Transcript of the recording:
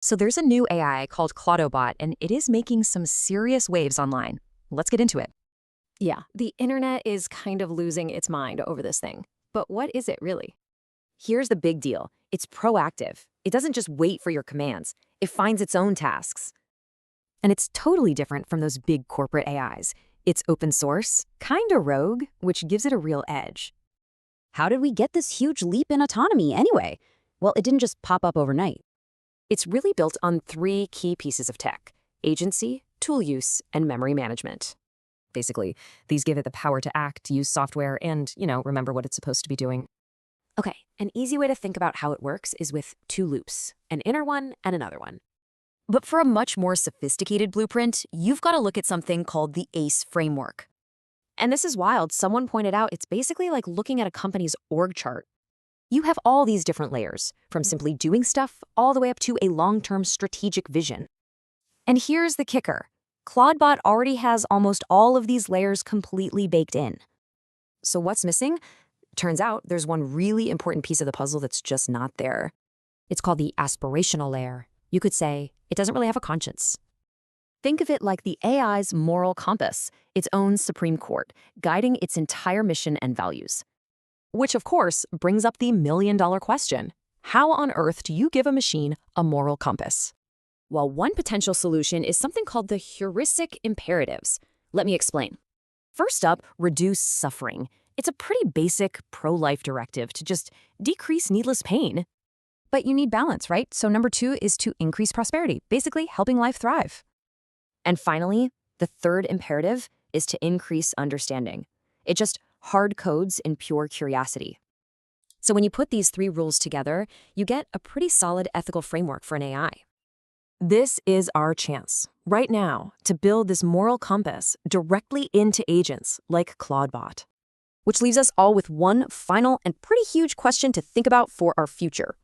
So there's a new AI called Claudebot, and it is making some serious waves online. Let's get into it. Yeah, the internet is kind of losing its mind over this thing. But what is it really? Here's the big deal. It's proactive. It doesn't just wait for your commands. It finds its own tasks. And it's totally different from those big corporate AIs. It's open source, kinda rogue, which gives it a real edge. How did we get this huge leap in autonomy anyway? Well, it didn't just pop up overnight. It's really built on three key pieces of tech: agency, tool use, and memory management. Basically, these give it the power to act, use software, and, remember what it's supposed to be doing. Okay, an easy way to think about how it works is with two loops, an inner one and another one. But for a much more sophisticated blueprint, you've got to look at something called the ACE framework. And this is wild. Someone pointed out it's basically like looking at a company's org chart. You have all these different layers, from simply doing stuff all the way up to a long-term strategic vision. And here's the kicker. Claudebot already has almost all of these layers completely baked in. So what's missing? Turns out there's one really important piece of the puzzle that's just not there. It's called the aspirational layer. You could say it doesn't really have a conscience. Think of it like the AI's moral compass, its own Supreme Court, guiding its entire mission and values. Which, of course, brings up the million-dollar question. How on earth do you give a machine a moral compass? Well, one potential solution is something called the Heuristic Imperatives. Let me explain. First up, reduce suffering. It's a pretty basic pro-life directive to just decrease needless pain. But you need balance, right? So number 2 is to increase prosperity, basically helping life thrive. And finally, the third imperative is to increase understanding. It just hard codes in pure curiosity. So when you put these 3 rules together, you get a pretty solid ethical framework for an AI. This is our chance, right now, to build this moral compass directly into agents like Claudebot. Which leaves us all with one final and pretty huge question to think about for our future.